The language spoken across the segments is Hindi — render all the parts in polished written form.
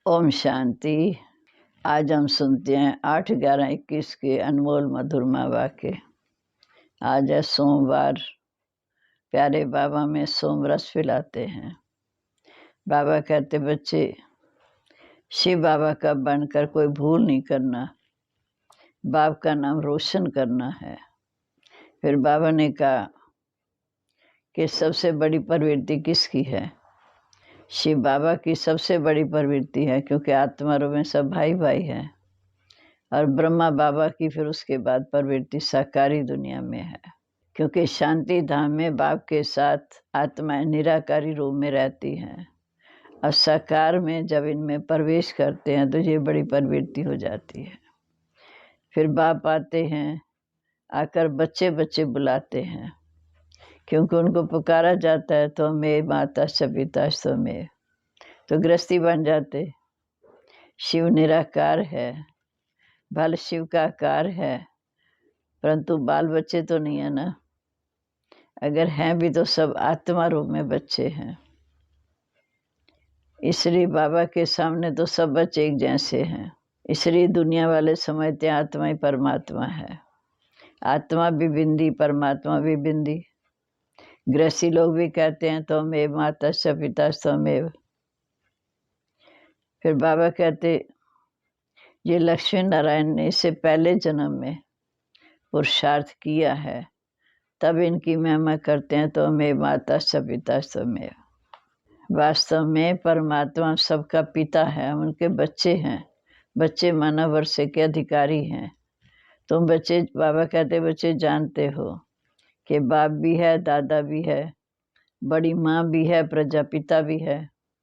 ओम शांति। आज हम सुनते हैं 8/11/21 के अनमोल मधुरमा वाक्य। आज है सोमवार। प्यारे बाबा में सोम रस पिलाते हैं। बाबा कहते बच्चे शिव बाबा का बनकर कोई भूल नहीं करना, बाप का नाम रोशन करना है। फिर बाबा ने कहा कि सबसे बड़ी प्रवृत्ति किसकी है? शिव बाबा की सबसे बड़ी प्रवृत्ति है, क्योंकि आत्मारों में सब भाई भाई हैं। और ब्रह्मा बाबा की फिर उसके बाद प्रवृत्ति साकारी दुनिया में है, क्योंकि शांति धाम में बाप के साथ आत्माएं निराकारी रूप में रहती हैं। और साकार में जब इनमें प्रवेश करते हैं तो ये बड़ी प्रवृत्ति हो जाती है। फिर बाप आते हैं, आकर बच्चे बच्चे बुलाते हैं, क्योंकि उनको पुकारा जाता है तो मैं माता पिता स्वमेव, तो गृहस्थी बन जाते। शिव निराकार है, भले शिव का आकार है, परंतु बाल बच्चे तो नहीं है ना। अगर हैं भी तो सब आत्मा रूप में बच्चे हैं। इसलिए बाबा के सामने तो सब बच्चे एक जैसे हैं। इसलिए दुनिया वाले समझते हैं आत्मा ही परमात्मा है। आत्मा भी बिंदी, परमात्मा भी बिंदी। गृहस्थी लोग भी कहते हैं तो मैं माता पिता स्वमेव। फिर बाबा कहते ये लक्ष्मी नारायण ने इससे पहले जन्म में पुरुषार्थ किया है, तब इनकी महिमा करते हैं तो मैं माता पिता स्वमेव। वास्तव में परमात्मा सबका पिता है, हम उनके बच्चे हैं। बच्चे मानव वर्ष के अधिकारी हैं। तुम बच्चे, बाबा कहते बच्चे जानते हो कि बाप भी है, दादा भी है, बड़ी माँ भी है, प्रजापिता भी है,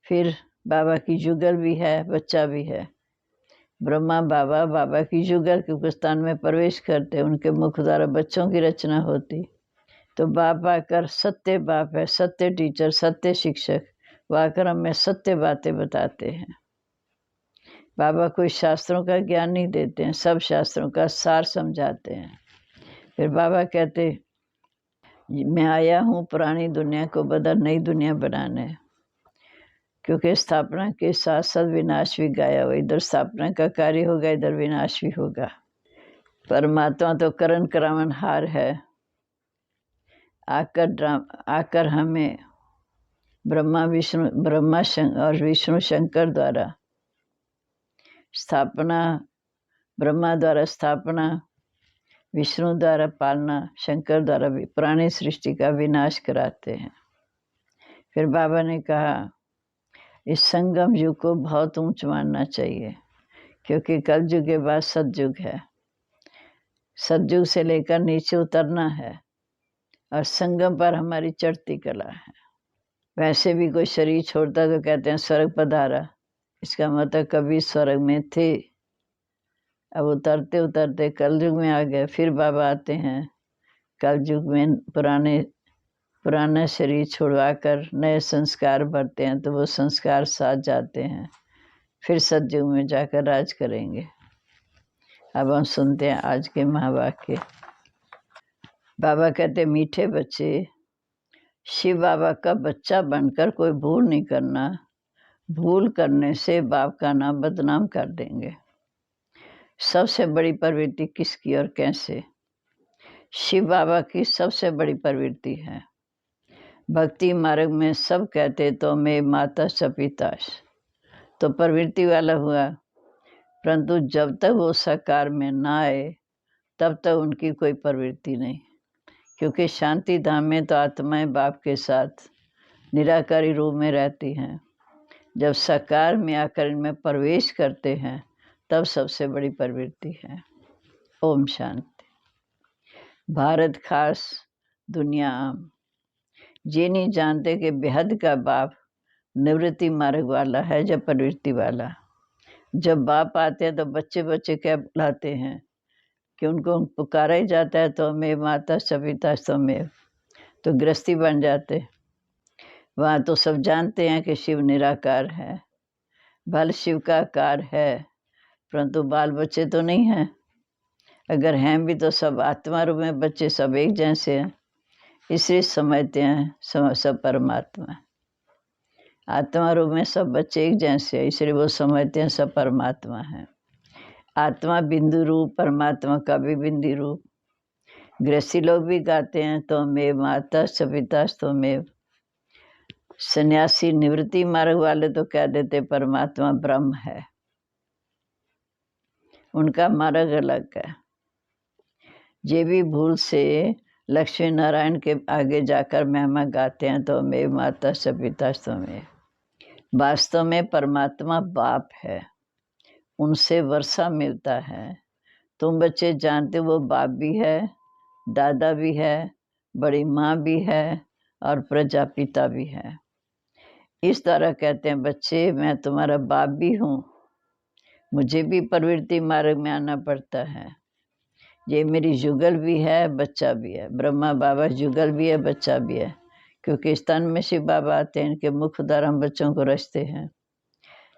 फिर बाबा की जुगल भी है, बच्चा भी है। ब्रह्मा बाबा, बाबा की जुगल के स्थान में प्रवेश करते, उनके मुख द्वारा बच्चों की रचना होती। तो बाप आकर सत्य बाप है, सत्य टीचर, सत्य शिक्षक, वो आकर हमें सत्य बातें बताते हैं। बाबा कोई शास्त्रों का ज्ञान नहीं देते हैं, सब शास्त्रों का सार समझाते हैं। फिर बाबा कहते मैं आया हूँ पुरानी दुनिया को बदल नई दुनिया बनाने, क्योंकि स्थापना के साथ साथ विनाश भी गाया हुआ। इधर स्थापना का कार्य होगा, इधर विनाश भी होगा। परमात्मा तो करण करावन हार है। आकर हमें ब्रह्मा और विष्णु शंकर द्वारा स्थापना, ब्रह्मा द्वारा स्थापना, विष्णु द्वारा पालना, शंकर द्वारा भी पुरानी सृष्टि का विनाश कराते हैं। फिर बाबा ने कहा इस संगम युग को बहुत ऊंच मानना चाहिए, क्योंकि कलयुग के बाद सतयुग है। सतयुग से लेकर नीचे उतरना है, और संगम पर हमारी चढ़ती कला है। वैसे भी कोई शरीर छोड़ता तो कहते हैं स्वर्ग पधारा, इसका मतलब कभी स्वर्ग में थे, अब उतरते उतरते कलयुग में आ गए। फिर बाबा आते हैं कलयुग में, पुराना शरीर छुड़वाकर नए संस्कार भरते हैं, तो वो संस्कार साथ जाते हैं, फिर सतयुग में जाकर राज करेंगे। अब हम सुनते हैं आज के महावाक्य। बाबा कहते मीठे बच्चे, शिव बाबा का बच्चा बनकर कोई भूल नहीं करना, भूल करने से बाप का नाम बदनाम कर देंगे। सबसे बड़ी प्रवृत्ति किसकी और कैसे? शिव बाबा की सबसे बड़ी प्रवृत्ति है। भक्ति मार्ग में सब कहते तो मैं माता पिता, तो प्रवृत्ति वाला हुआ, परंतु जब तक वो साकार में ना आए तब तक उनकी कोई प्रवृत्ति नहीं, क्योंकि शांति धाम में तो आत्माएं बाप के साथ निराकारी रूप में रहती हैं। जब साकार में आकर इनमें प्रवेश करते हैं तब सबसे बड़ी प्रवृत्ति है। ओम शांति। भारत खास, दुनिया आम। ये नहीं जानते कि बेहद का बाप निवृत्ति मार्ग वाला है, जब प्रवृत्ति वाला। जब बाप आते हैं तो बच्चे बच्चे क्या बुलाते हैं कि उनको पुकारा ही जाता है तो मैं माता पिता स्वमेव, तो गृहस्थी बन जाते। वहाँ तो सब जानते हैं कि शिव निराकार है, भले शिव का आकार है, परंतु बाल बच्चे तो नहीं हैं। अगर हैं भी तो सब आत्मा रूप में बच्चे, सब एक जैसे हैं। इसलिए समझते हैं सब परमात्मा। आत्मा रूप में सब बच्चे एक जैसे हैं, इसलिए वो समझते हैं सब परमात्मा है। आत्मा बिंदु रूप, परमात्मा का भी बिंदु रूप। गृहस्थी लोग भी गाते हैं त्वमेव माता च पिता त्वमेव। सन्यासी निवृत्ति मार्ग वाले तो कह देते परमात्मा ब्रह्म है, उनका मार्ग अलग है। ये भी भूल से लक्ष्मी नारायण के आगे जाकर महिमा गाते हैं त्वमेव माता च पिता त्वमेव। वास्तव में परमात्मा बाप है, उनसे वर्षा मिलता है। तुम बच्चे जानते वो बाप भी है, दादा भी है, बड़ी माँ भी है और प्रजापिता भी है। इस तरह कहते हैं बच्चे मैं तुम्हारा बाप भी हूँ, मुझे भी प्रवृत्ति मार्ग में आना पड़ता है। ये मेरी जुगल भी है, बच्चा भी है। ब्रह्मा बाबा जुगल भी है, बच्चा भी है, क्योंकि स्तन में शिव बाबा आते हैं, इनके मुख द्वारा हम बच्चों को रचते हैं।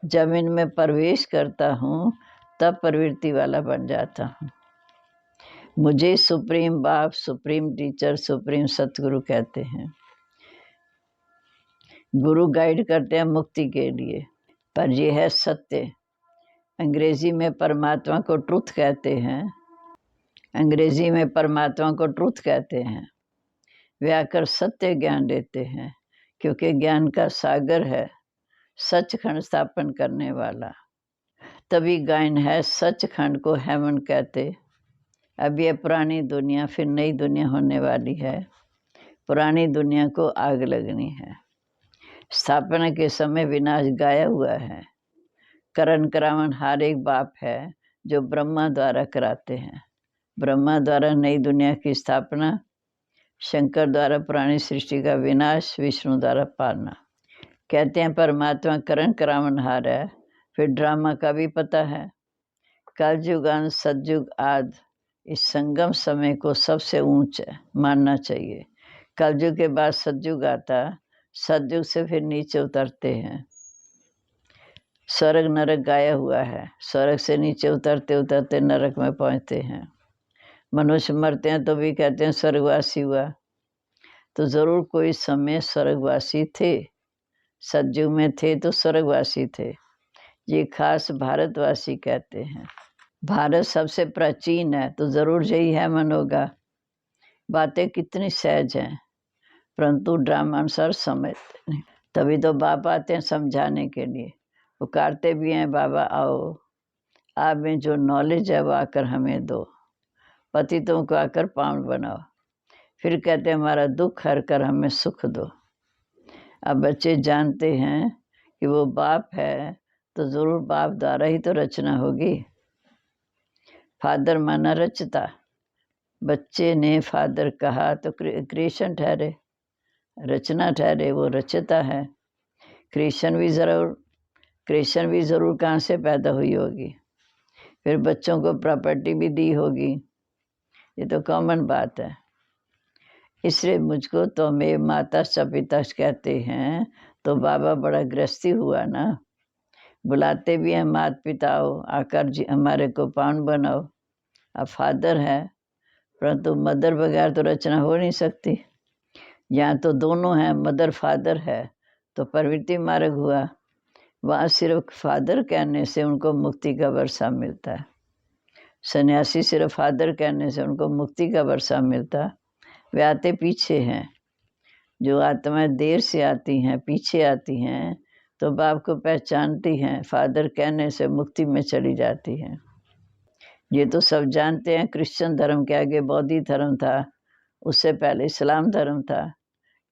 जब इनमें प्रवेश करता हूँ तब प्रवृत्ति वाला बन जाता हूँ। मुझे सुप्रीम बाप, सुप्रीम टीचर, सुप्रीम सतगुरु कहते हैं। गुरु गाइड करते हैं मुक्ति के लिए, पर यह है सत्य। अंग्रेजी में परमात्मा को ट्रुथ कहते हैं, अंग्रेजी में परमात्मा को ट्रुथ कहते हैं। वे आकर सत्य ज्ञान देते हैं, क्योंकि ज्ञान का सागर है, सचखंड स्थापन करने वाला। तभी गायन है सचखंड को हेवन कहते। अब यह पुरानी दुनिया फिर नई दुनिया होने वाली है। पुरानी दुनिया को आग लगनी है। स्थापना के समय विनाश गाया हुआ है। करण करावन हर एक बाप है जो ब्रह्मा द्वारा कराते हैं। ब्रह्मा द्वारा नई दुनिया की स्थापना, शंकर द्वारा पुरानी सृष्टि का विनाश, विष्णु द्वारा पालना। कहते हैं परमात्मा करण करावन हार है। फिर ड्रामा का भी पता है। कलयुगान सतयुग आद, इस संगम समय को सबसे ऊंच मानना चाहिए। कलयुग के बाद सतयुग आता, सतयुग से फिर नीचे उतरते हैं। स्वर्ग नरक गाया हुआ है, स्वर्ग से नीचे उतरते उतरते नरक में पहुंचते हैं। मनुष्य मरते हैं तो भी कहते हैं स्वर्गवासी हुआ, तो जरूर कोई समय स्वर्गवासी थे। सतयुग में थे तो स्वर्गवासी थे। ये खास भारतवासी कहते हैं। भारत सबसे प्राचीन है तो जरूर यही है मन होगा। बातें कितनी सहज हैं, परंतु ड्रामा अनुसार समझते नहीं। तभी तो बाप आते हैं समझाने के लिए, पुकारते भी हैं बाबा आओ, आप में जो नॉलेज है वो आकर हमें दो, पतितों को आकर पावन बनाओ। फिर कहते हैं हमारा दुख हर कर हमें सुख दो। अब बच्चे जानते हैं कि वो बाप है तो जरूर बाप द्वारा ही तो रचना होगी। फादर माना रचता, बच्चे ने फादर कहा तो क्रिएशन ठहरे, रचना ठहरे, वो रचता है। क्रिएशन भी ज़रूर कहाँ से पैदा हुई होगी। फिर बच्चों को प्रॉपर्टी भी दी होगी, ये तो कॉमन बात है। इसलिए मुझको तो मेरे माता पिता कहते हैं, तो बाबा बड़ा गृहस्थी हुआ ना। बुलाते भी हैं माता पिताओं, आकर जी हमारे को पावन बनाओ। अब फादर है, परंतु मदर बगैर तो रचना हो नहीं सकती। यहाँ तो दोनों हैं, मदर फादर है तो प्रवृत्ति मार्ग हुआ। वहाँ सिर्फ फादर कहने से उनको मुक्ति का वर्षा मिलता है। सन्यासी सिर्फ फादर कहने से उनको मुक्ति का वर्षा मिलता। वे आते पीछे हैं। जो आत्माएं देर से आती हैं, पीछे आती हैं, तो बाप को पहचानती हैं, फादर कहने से मुक्ति में चली जाती हैं। ये तो सब जानते हैं। क्रिश्चियन धर्म के आगे बौद्ध धर्म था, उससे पहले इस्लाम धर्म था।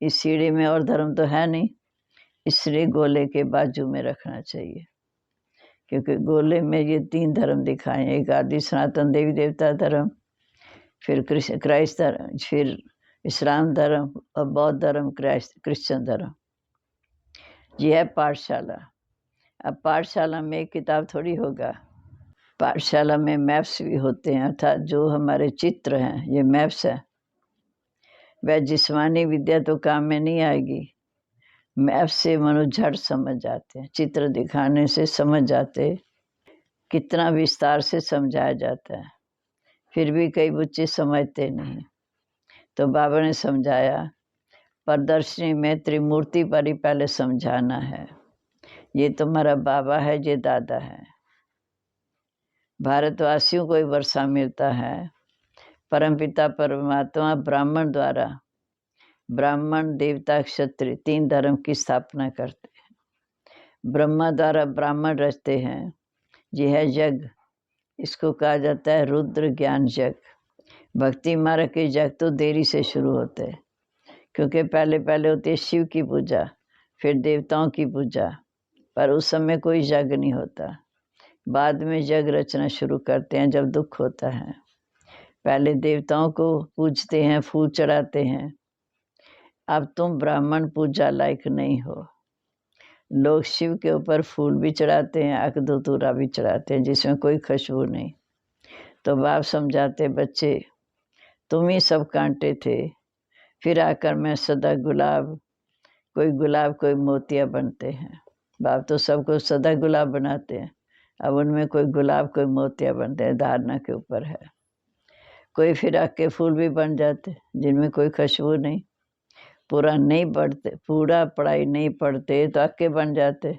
इस सीढ़ी में और धर्म तो है नहीं, इसलिए गोले के बाजू में रखना चाहिए, क्योंकि गोले में ये 3 धर्म दिखाए। एक आदि सनातन देवी देवता धर्म, फिर क्राइस्ट धर्म, फिर इस्लाम धर्म और बौद्ध धर्म, क्रिश्चियन धर्म। ये है पाठशाला। अब पाठशाला में एक किताब थोड़ी होगा, पाठशाला में मैप्स भी होते हैं, अर्थात जो हमारे चित्र हैं ये मैप्स है। वह जिस्मानी विद्या तो काम में नहीं आएगी। मैप से मनुष्य झट समझ जाते हैं, चित्र दिखाने से समझ जाते, कितना विस्तार से समझाया जाता है। फिर भी कई बच्चे समझते नहीं, तो बाबा ने समझाया प्रदर्शनी में त्रिमूर्ति पर ही पहले समझाना है। ये तुम्हारा बाबा है, ये दादा है। भारतवासियों को ही वर्षा मिलता है। परमपिता परमात्मा ब्राह्मण द्वारा, ब्राह्मण देवता क्षत्रिय 3 धर्म की स्थापना करते हैं। ब्रह्मा द्वारा ब्राह्मण रचते हैं। यह यज्ञ, इसको कहा जाता है रुद्र ज्ञान यज्ञ। भक्ति मार्ग के यज्ञ तो देरी से शुरू होते हैं, क्योंकि पहले होती है शिव की पूजा, फिर देवताओं की पूजा, पर उस समय कोई यज्ञ नहीं होता। बाद में यज्ञ रचना शुरू करते हैं जब दुख होता है। पहले देवताओं को पूजते हैं, फूल चढ़ाते हैं। अब तुम ब्राह्मण पूजा लायक नहीं हो। लोग शिव के ऊपर फूल भी चढ़ाते हैं, अकधतूरा भी चढ़ाते हैं, जिसमें कोई खुशबू नहीं। तो बाप समझाते, बच्चे तुम ही सब कांटे थे, फिर आकर मैं सदा गुलाब, कोई मोतिया बनते हैं। बाप तो सबको सदा गुलाब बनाते हैं, अब उनमें कोई गुलाब कोई मोतिया बनते हैं, धारणा के ऊपर है। कोई फिर आके फूल भी बन जाते जिनमें कोई खुशबू नहीं। पूरा पढ़ाई नहीं पढ़ते तो अक्के बन जाते।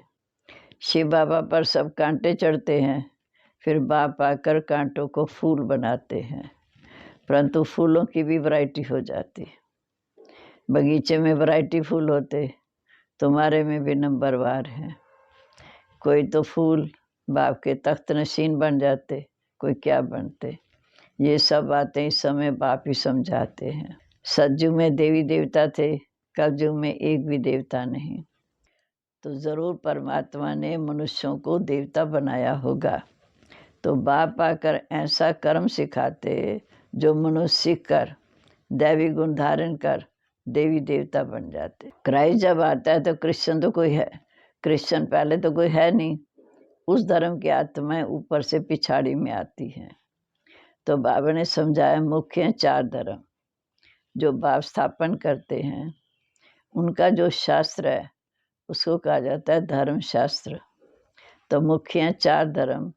शिव बाबा पर सब कांटे चढ़ते हैं, फिर बाप आकर कांटों को फूल बनाते हैं, परंतु फूलों की भी वैरायटी हो जाती। बगीचे में वैरायटी फूल होते, तुम्हारे में भी नंबरवार हैं। कोई तो फूल बाप के तख्त नशीन बन जाते, कोई क्या बनते। ये सब बातें इस समय बाप ही समझाते हैं। सतयुग में देवी देवता थे, कलयुग में एक भी देवता नहीं। तो ज़रूर परमात्मा ने मनुष्यों को देवता बनाया होगा। तो बाप आकर ऐसा कर्म सिखाते जो मनुष्य सीख कर दैवी गुण धारण कर देवी देवता बन जाते। क्राइस्ट जब आता है तो क्रिश्चियन तो कोई है, क्रिश्चियन पहले तो कोई है नहीं। उस धर्म की आत्माएं ऊपर से पिछाड़ी में आती हैं। तो बाबा ने समझाया मुख्य 4 धर्म जो बाप स्थापन करते हैं, उनका जो शास्त्र है उसको कहा जाता है धर्म शास्त्र। तो मुख्य 4 धर्म,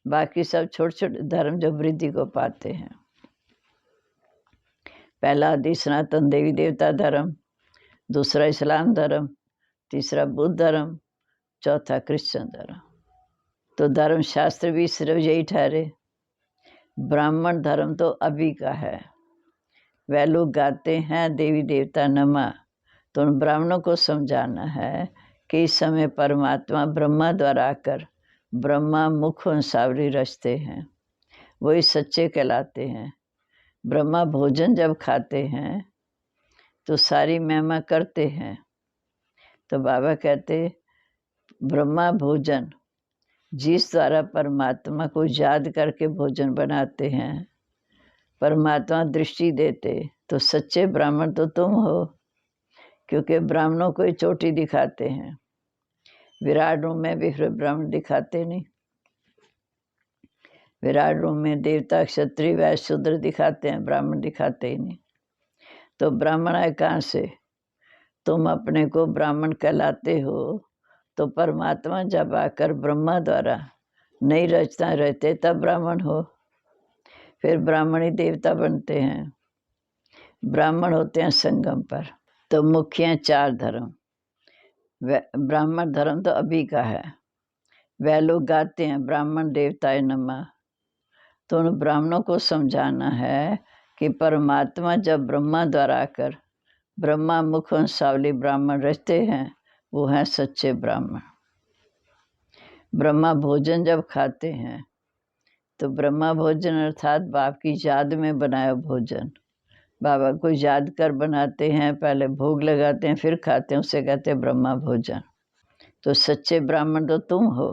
बाकी सब छोटे छोटे धर्म जो वृद्धि को पाते हैं। पहला आदि सनातन देवी देवता धर्म, दूसरा इस्लाम धर्म, तीसरा बुद्ध धर्म, चौथा क्रिश्चियन धर्म। तो धर्म शास्त्र भी सिर्फ यही ठहरे। ब्राह्मण धर्म तो अभी का है। वह लोग गाते हैं देवी देवता नमा, तो उन ब्राह्मणों को समझाना है कि इस समय परमात्मा ब्रह्मा द्वारा आकर ब्रह्मा मुख वंशावली रचते हैं, वही सच्चे कहलाते हैं। ब्रह्मा भोजन जब खाते हैं तो सारी महिमा करते हैं। तो बाबा कहते ब्रह्मा भोजन जिस द्वारा परमात्मा को याद करके भोजन बनाते हैं, परमात्मा दृष्टि देते, तो सच्चे ब्राह्मण तो तुम हो, क्योंकि ब्राह्मणों को ही चोटी दिखाते हैं। विराट रूम में भी फिर ब्राह्मण दिखाते नहीं। विराट रूम में देवता क्षत्रिय वैश्य शूद्र दिखाते हैं, ब्राह्मण दिखाते ही नहीं। तो ब्राह्मण है कहाँ से? तुम अपने को ब्राह्मण कहलाते हो, तो परमात्मा जब आकर ब्रह्मा द्वारा नई रचना रहते तब ब्राह्मण हो, फिर ब्राह्मण ही देवता बनते हैं। ब्राह्मण होते हैं संगम पर। तो मुख्य 4 धर्म। ब्राह्मण धर्म तो अभी का है। वह लोग गाते हैं ब्राह्मण देवताय नमः। तो उन ब्राह्मणों को समझाना है कि परमात्मा जब ब्रह्मा द्वारा आकर ब्रह्मा मुख वंशावली ब्राह्मण रचते हैं, वो हैं सच्चे ब्राह्मण। ब्रह्मा भोजन जब खाते हैं तो ब्रह्मा भोजन अर्थात बाप की याद में बनाया भोजन, बाबा को याद कर बनाते हैं, पहले भोग लगाते हैं फिर खाते हैं, उसे कहते हैं ब्रह्मा भोजन। तो सच्चे ब्राह्मण तो तुम हो।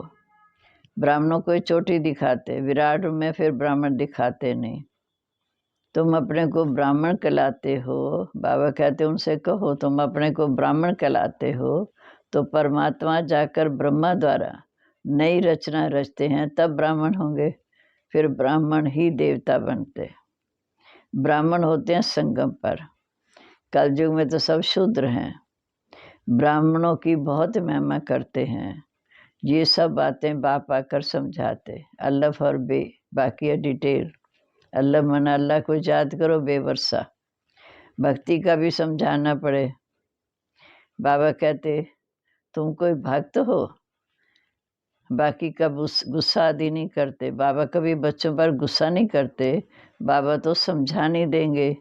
ब्राह्मणों को चोटी दिखाते, विराट में फिर ब्राह्मण दिखाते नहीं। तुम अपने को ब्राह्मण कहलाते हो, बाबा कहते उनसे कहो तुम अपने को ब्राह्मण कहलाते हो, तो परमात्मा जाकर ब्रह्मा द्वारा नई रचना रचते हैं, तब ब्राह्मण होंगे, फिर ब्राह्मण ही देवता बनते। ब्राह्मण होते हैं संगम पर। कलयुग में तो सब शूद्र हैं, ब्राह्मणों की बहुत महिमा करते हैं। ये सब बातें बाप आकर समझाते। अल्लाह फॉर बाकी है डिटेल। अल्लाह मन अल्लाह को याद करो बेवरसा। भक्ति का भी समझाना पड़े। बाबा कहते तुम कोई भक्त हो, बाकी का गुस्सा आदि नहीं करते। बाबा कभी बच्चों पर गुस्सा नहीं करते। बाबा तो समझा नहीं देंगे,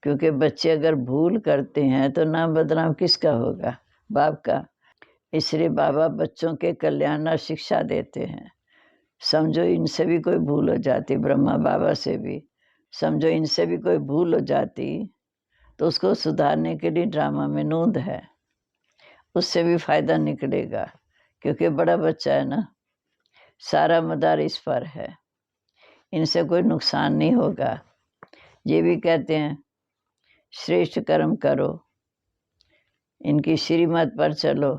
क्योंकि बच्चे अगर भूल करते हैं तो नाम बदनाम किसका होगा? बाप का। इसलिए बाबा बच्चों के कल्याण शिक्षा देते हैं। समझो इनसे भी कोई भूल हो जाती, ब्रह्मा बाबा से भी, समझो इनसे भी कोई भूल हो जाती तो उसको सुधारने के लिए ड्रामा में नूंद है, उससे भी फायदा निकलेगा, क्योंकि बड़ा बच्चा है ना, सारा मदार इस पर है, इनसे कोई नुकसान नहीं होगा। ये भी कहते हैं श्रेष्ठ कर्म करो, इनकी श्रीमत पर चलो,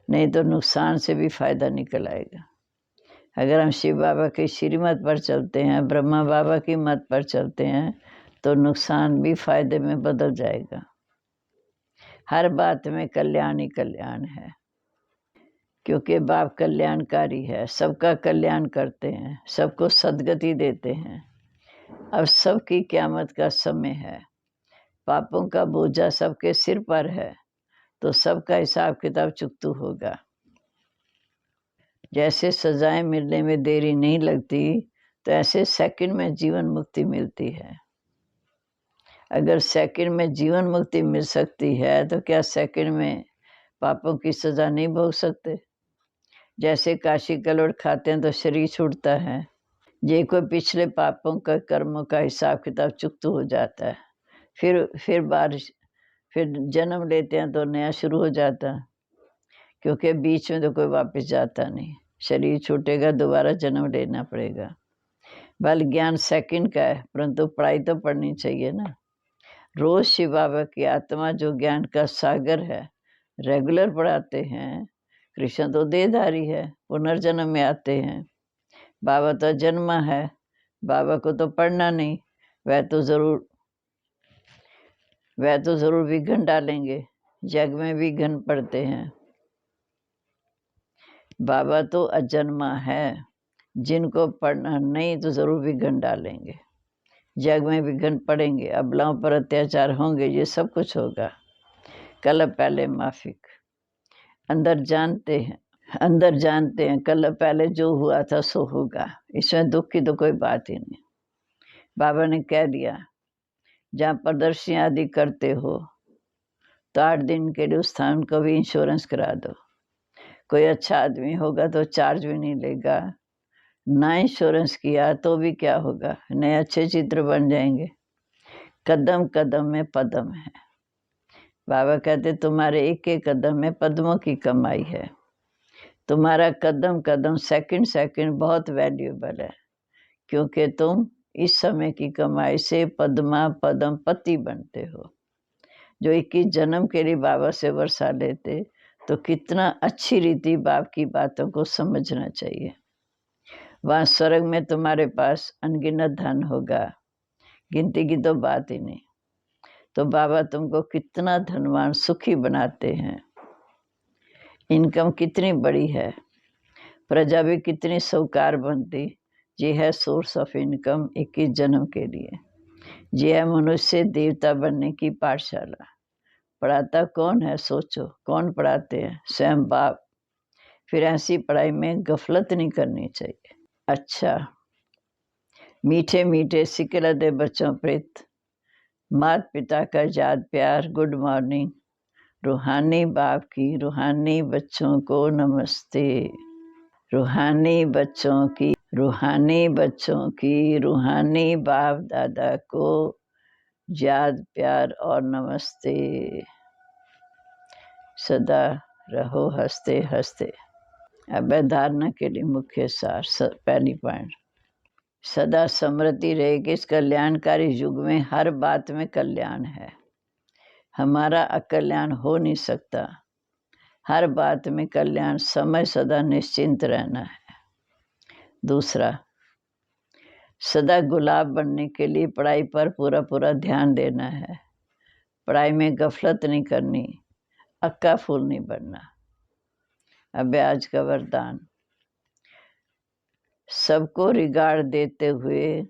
नहीं तो नुकसान से भी फायदा निकल आएगा। अगर हम शिव बाबा की श्रीमत पर चलते हैं, ब्रह्मा बाबा की मत पर चलते हैं, तो नुकसान भी फायदे में बदल जाएगा। हर बात में कल्याण ही कल्याण है, क्योंकि बाप कल्याणकारी है, सबका कल्याण करते हैं, सबको सद्गति देते हैं। अब सबकी क़यामत का समय है, पापों का बोझा सबके सिर पर है, तो सबका हिसाब किताब चुकतू होगा। जैसे सजाएं मिलने में देरी नहीं लगती, तो ऐसे सेकंड में जीवन मुक्ति मिलती है। अगर सेकंड में जीवन मुक्ति मिल सकती है, तो क्या सेकंड में पापों की सजा नहीं भोग सकते? जैसे काशी कलोड़ खाते हैं तो शरीर छूटता है, ये कोई पिछले पापों का कर्मों का हिसाब किताब चुकतू हो जाता है। फिर जन्म लेते हैं तो नया शुरू हो जाता है, क्योंकि बीच में तो कोई वापस जाता नहीं। शरीर छूटेगा, दोबारा जन्म लेना पड़ेगा। बल ज्ञान सेकंड का है, परंतु पढ़ाई तो पढ़नी चाहिए ना। रोज शिव बाबा की आत्मा जो ज्ञान का सागर है, रेगुलर पढ़ाते हैं। कृष्ण तो देहधारी है, पुनर्जन्म में आते हैं। बाबा तो जन्मा है, बाबा को तो पढ़ना नहीं, वह तो जरूर विघन डालेंगे, जग में विघन पड़ते हैं। बाबा तो अजन्मा है, जिनको पढ़ना नहीं तो जरूर विघन डालेंगे, जग में विघन पड़ेंगे, अबलाओं पर अत्याचार होंगे, ये सब कुछ होगा। कल पहले माफिक, अंदर जानते हैं कल पहले जो हुआ था सो होगा, इसमें दुख की तो कोई बात ही नहीं। बाबा ने कह दिया, जहाँ प्रदर्शनी आदि करते हो तो 8 दिन के लिए उस स्थान को भी इंश्योरेंस करा दो। कोई अच्छा आदमी होगा तो चार्ज भी नहीं लेगा, ना इंश्योरेंस किया तो भी क्या होगा, नए अच्छे चित्र बन जाएंगे। कदम कदम में पदम है। बाबा कहते तुम्हारे एक एक कदम में पद्मों की कमाई है। तुम्हारा कदम कदम सेकंड सेकंड बहुत वैल्यूएबल है, क्योंकि तुम इस समय की कमाई से पद्मा पदम पति बनते हो। जो 21 जन्म के लिए बाबा से वर्षा लेते, तो कितना अच्छी रीति बाप की बातों को समझना चाहिए। वहाँ स्वर्ग में तुम्हारे पास अनगिनत धन होगा, गिनती की तो बात ही नहीं। तो बाबा तुमको कितना धनवान सुखी बनाते हैं। इनकम कितनी बड़ी है, प्रजा भी कितनी सौकार बनती। ये है सोर्स ऑफ इनकम 21 जन्म के लिए। ये है मनुष्य देवता बनने की पाठशाला। पढ़ाता कौन है? सोचो, कौन पढ़ाते हैं? स्वयं बाप। फिर ऐसी पढ़ाई में गफलत नहीं करनी चाहिए। अच्छा, मीठे मीठे सिकलते बच्चों प्रीत, माता पिता का याद प्यार, गुड मॉर्निंग। रूहानी बाप की रूहानी बच्चों को नमस्ते। रूहानी बच्चों की रूहानी बाप दादा को याद प्यार और नमस्ते। सदा रहो हंसते हंसते। अब धारणा के लिए मुख्य सार, पहली पॉइंट, सदा समृद्धि रहे कि इस कल्याणकारी युग में हर बात में कल्याण है। हमारा अकल्याण हो नहीं सकता। हर बात में कल्याण, समय सदा निश्चिंत रहना है। दूसरा, सदा गुलाब बनने के लिए पढ़ाई पर पूरा पूरा ध्यान देना है। पढ़ाई में गफलत नहीं करनी, अक्का फूल नहीं बनना। अब आज का वरदान, सबको रिगार्ड देते हुए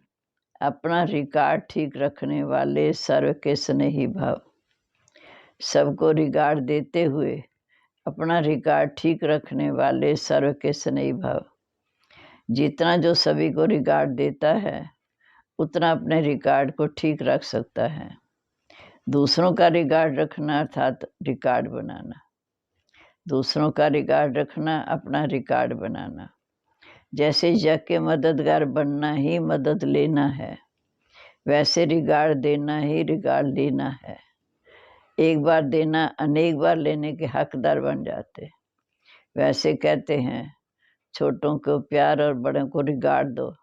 अपना रिकॉर्ड ठीक रखने वाले सर्व के स्नेही भाव। सबको रिकॉर्ड देते हुए अपना रिकॉर्ड ठीक रखने वाले सर्व के स्नेही भाव। जितना जो सभी को रिकॉर्ड देता है उतना अपने रिकॉर्ड को ठीक रख सकता है। दूसरों का रिकॉर्ड रखना अर्थात रिकॉर्ड बनाना। दूसरों का रिकॉर्ड रखना अपना रिकॉर्ड बनाना। जैसे जग के मददगार बनना ही मदद लेना है, वैसे रिकॉर्ड देना ही रिकॉर्ड लेना है। एक बार देना अनेक बार लेने के हकदार बन जाते। वैसे कहते हैं छोटों को प्यार और बड़ों को रिकॉर्ड दो,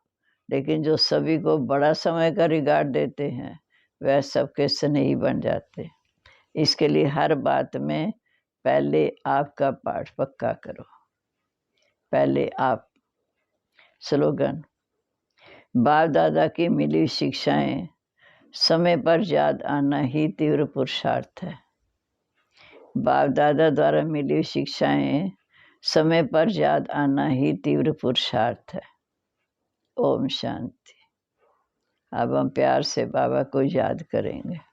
लेकिन जो सभी को बड़ा समय का रिकॉर्ड देते हैं वह सबके स्नेही बन जाते। इसके लिए हर बात में पहले आपका पाठ पक्का करो। पहले आप। स्लोगन। बाप दादा की मिली शिक्षाएं समय पर याद आना ही तीव्र पुरुषार्थ है। बाप दादा द्वारा मिली शिक्षाएं समय पर याद आना ही तीव्र पुरुषार्थ है। ओम शांति। अब हम प्यार से बाबा को याद करेंगे।